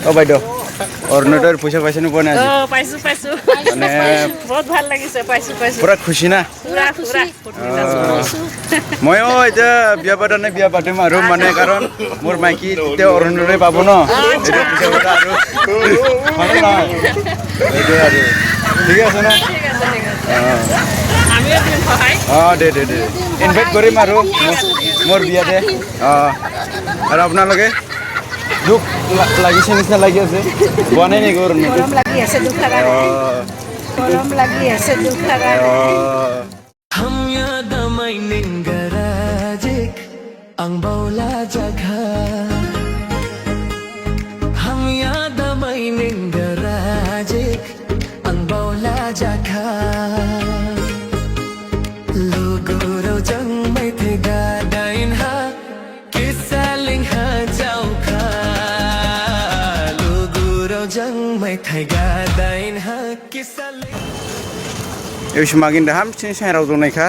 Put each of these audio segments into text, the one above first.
অ বাইদেউ অৰুণোদয়ৰ পইচা পাইছে নে পোৱা নাই আজি? পাইছো মানে বহুত ভাল লাগিছে পাইছো পুৰা খুচি না? ময়ো এতিয়া বিয়া পাতা নাই বিয়া পাতিম আৰু মানে কাৰণ মোৰ মাইকী তেতিয়া অৰুণোদয় পাব ন এইটো পইচা পাতা আৰু মানে নহয় এইটোৱে আৰু ঠিক আছে ন? দে ইনভাইট কৰিম আৰু মোৰ বিয়াতে আৰু আপোনালোকে দুখ লাগিছে নিচিনা লাগি আছে পোৱা নাই নেকি গৰম লাগি আছে দুখ লগা গৰম লাগি আছে দুখ লগা हम यहाँ damai ningarajik ang baula jagha हम यहाँ damai ningarajik ang baula jagha luguro jang mai thega dain ha kisaling ha jau kha luguro jang mai thega dain ha kisaling এই semakin daham sini saya raw donai kha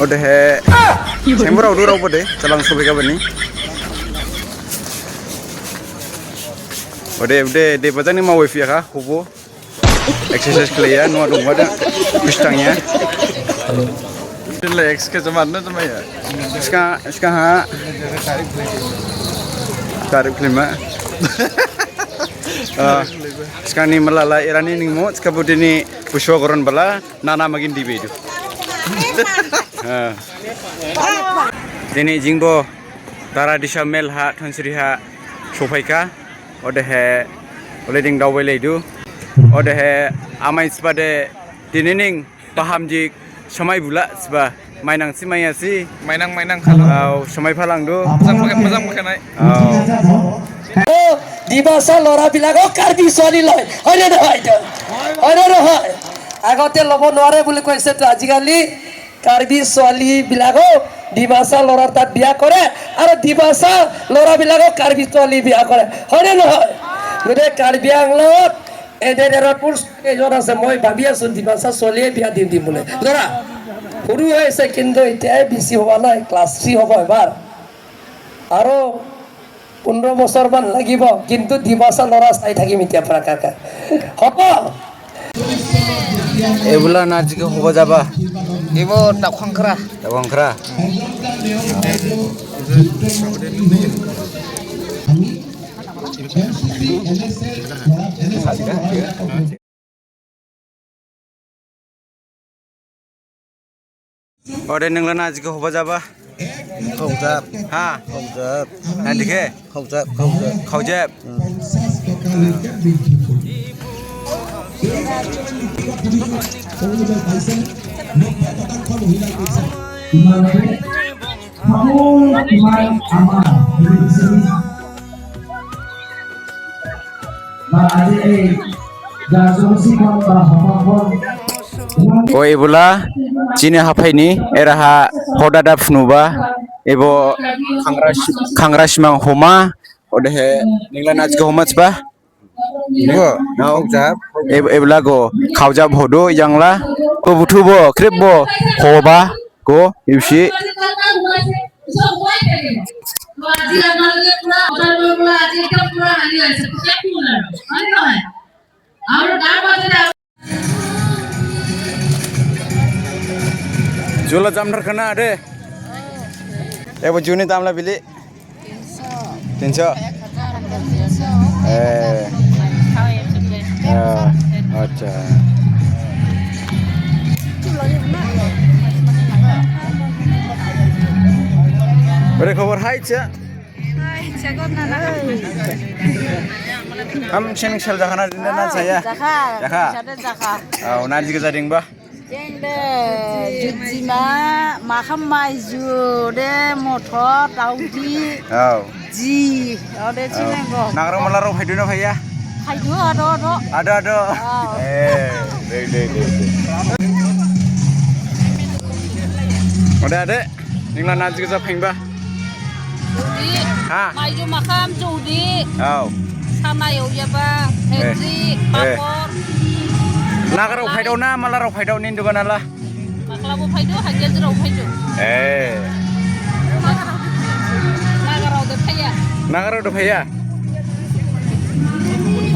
ode he sember raw raw bode chalang sobe ka bani ode de bajang ni mawai fia kha hubo exercise kelaya no dong bada pistangnya relax ke zaman na sama ya ska ha tarik lima sekarang ni melala irani ning mo sekarang ini puswa koron bala nana magin di bedu ini jingbo tara disa mel ha thansri ha sofaika ode he oleding dawai leidu ode he amai spade dinining paham jik samai bula sba mainang si mayasi mainang kalau samai phalang do mojang pakai দিবাসা ল'ৰাবিলাকক Karbi ছোৱালী লয় হয়নে নহয় আগতে ল'ব নোৱাৰে বুলি কৈছে আজিকালি কাৰ্বি ছোৱালীবিলাকক দিবাসা ল'ৰাৰ তাত বিয়া কৰে আৰু দিবাসা ল'ৰাবিলাকক কাৰ্বি ছোৱালী বিয়া কৰে হয়নে নহয় গতিকে কাৰ্বি আংলত এডেডেৰাপুৰ এজন আছে মই ভাবি আছো দিবাসা ছোৱালীয়ে বিয়া দিম বুলি ধৰা সৰু হৈ আছে কিন্তু এতিয়াই বেছি হোৱা নাই ক্লাছ 3 হ'ব এবাৰ আৰু 15 বছৰ মান লাগিব কিন্তু দিবাসা ল'ৰা চাই থাকিম এতিয়া পৰা কাকা হ'ব এগুলা নাজিকে হব যাবা Ibu tak khangkra. Ode nengla najike hoba jaba Khaujab. ha Khaujab. nadike Khaujab. khaujab Oh ibulah Cina hafaini eraha hodada pnuba ibu kangras mang homa odeh ningla najga homa sba Ibu khaujab. ibulah go khaujab hodo yangla ko butubo kribbo hoba go yusi Jula jam terkena ada. Baju ni tamlah beli. 300. Acha. Beri kabar hai cak. Am sini sel jakana di mana saya? Jaka. Oh, nanti kita jadi bah. Jeng de jujima makam maju de motor taudi Oh. ji ode cine go Nagaro malarong hai dulu ya? hayu ado Ada. Deh. Udah ada. Ningla nanti kita pengba. Judi Ha. maju makam judi Oh. sama yaba Henry Papor Nagaro hai dau na malarong hai dau nin juga nala. maklabu phaido hajja jero phaido nagaraw de phaya Nagaro do phaya.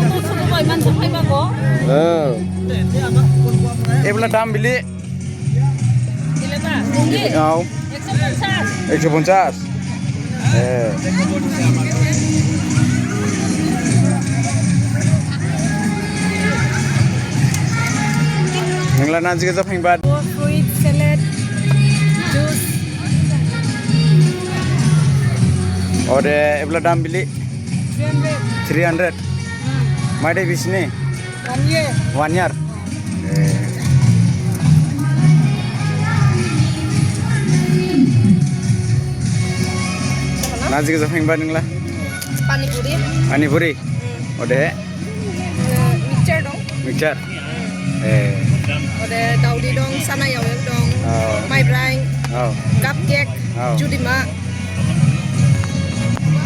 Tuh suruh boy man sampai bago. Ebla dam bili. Gila ba? Tinggi. Au. 150. 150. Nengla nanti kita pengbat. Fruit salad, juice. Ode ebla dam bili 300. 300. Made bisni 1 year. 1 year. Nanti kita pengbat nengla. Pani puri. Ani puri. Ode Mixture dong. mixer. Ada daudi dong, sana yang dong. Oh. My brand, Oh. cupcake, Oh. judima.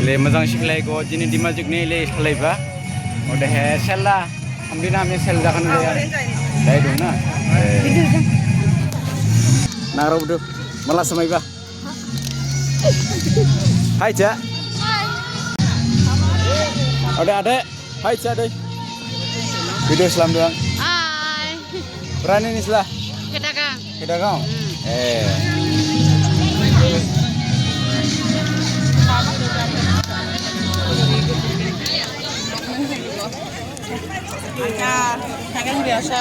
Le mazang shiklai ko jini dimajuk ne le shiklai ba. Ode he sella. Ambina me sel jakan le ya. Dai dong na. Naro du. Malas samai ba. Hai Ca. Ode ade. Hai Ca deh. Video selam doang. Hai. Berani nih selah. Kedagang. Kita kau. Dagang biasa.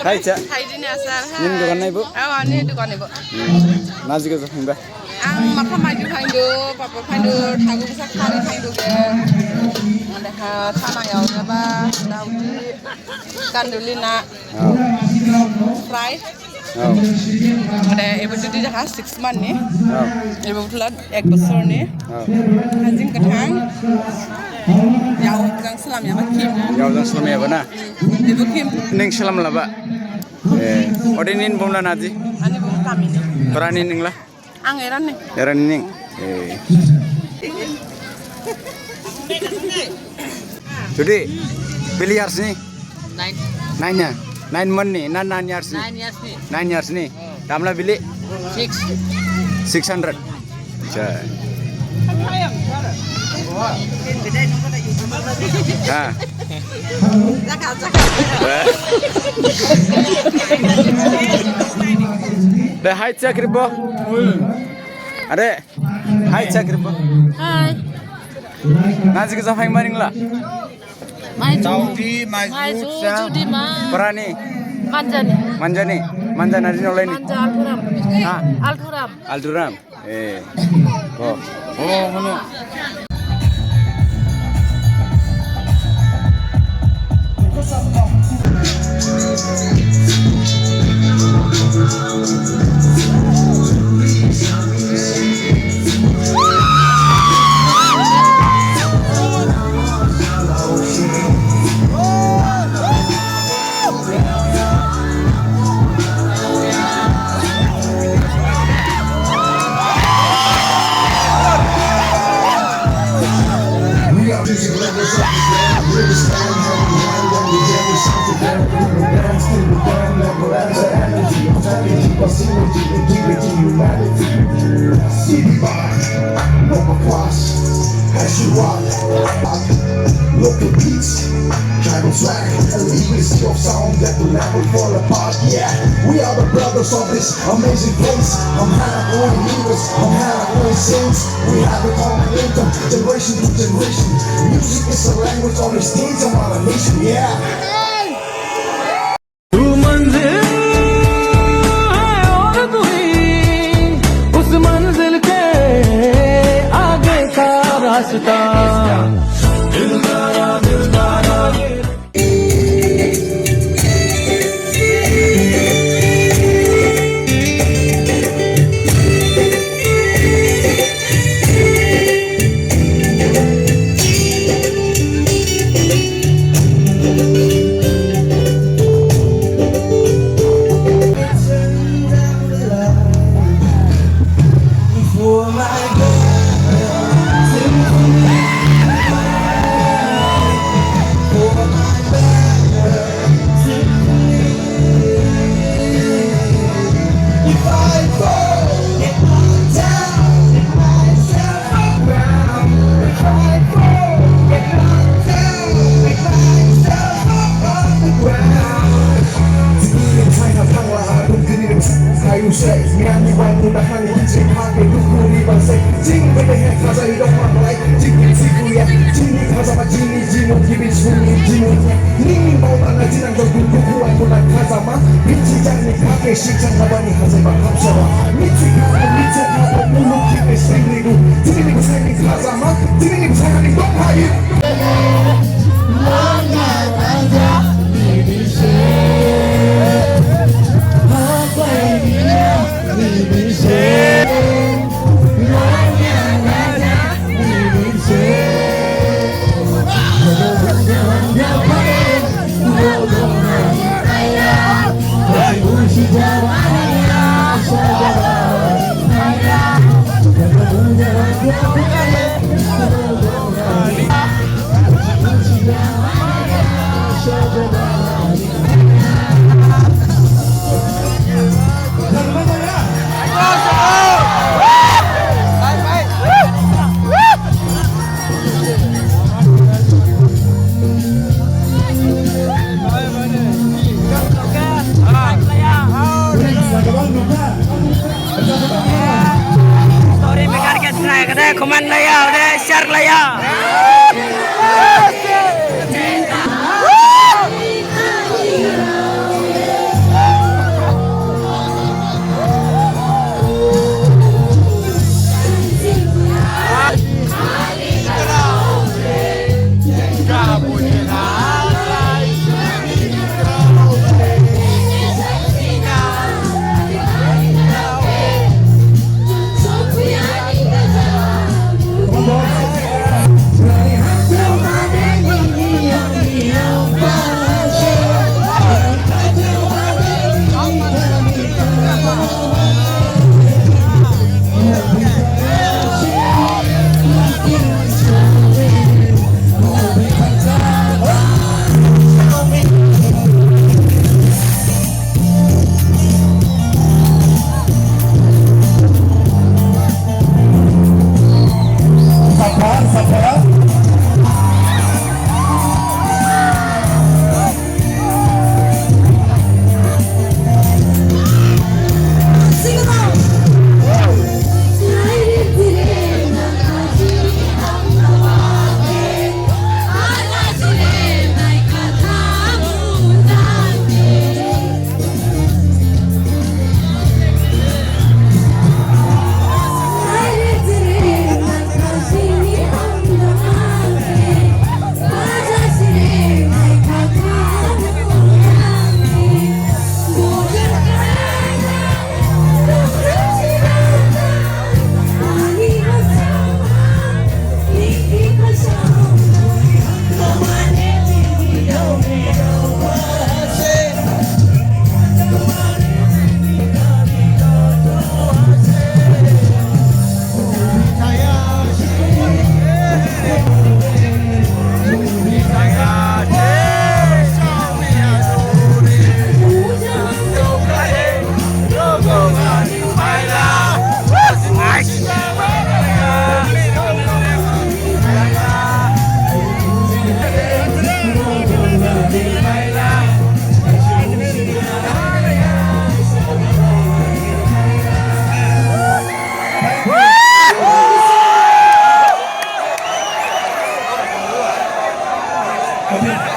Hai Ca. Hai ini asal. Nin dukan na ibu. Ini dukan ibu. Nasi ke sahing ba. Ang maka maju kaindo, papa kaindo, tagu bisa kari kaindo ke. Ada tanah ya ba, daudi, kandulina, Oh. fry. Oh. Ada ibu jadi dah 6 month nih. Oh. Ibu bulan ek besar nih. Oh. Anjing ketang. Jauh gang selam ya Pak Kim. Ya udah selama ya bana. Ibu Kim. Neng selam lah ba. Ode nin bomla naji. Ani bu kami nih. Berani ning lah. Angeran nih. Yaran ning. Jadi pilih years nih. 9 ya. 9 month nih, 9 years nih. 9 years nih. 9 years nih. Tamla beli 6. 600. Cah. Ah. Dah hai Ca kribo. Ade. Hai Ca kribo. Hai. Nasi ke sahing maring lah. Saudi, Maju judi ma. Berani. Manjani. Manjani. Manjana di oleh ni. Manja Alturam. Ah. Alturam. Alduram. Oh. Oh, mana? Local beats, tribal swag, a legacy of sound that will never fall apart. Yeah, we are the brothers of this amazing place. I'm Hannah leaders, I'm Hannah saints. We have a common anthem, generation to generation. Music is a language on the stage of our nation. Yeah. तू मंजिल है और तू ही उस मंजिल के आगे का रास्ता दिलदारा दिलदारा For my girl, jini jimo gibi suni jimo nini mau na jinang dogu kuwa kuna kazama bichi jani kake shicha kabani hazema kapsara michi kaka mulu kipe singridu jini ni kusani kazama jini ni kusani dohayi Komen lah ya, udah share lah ya. Okay.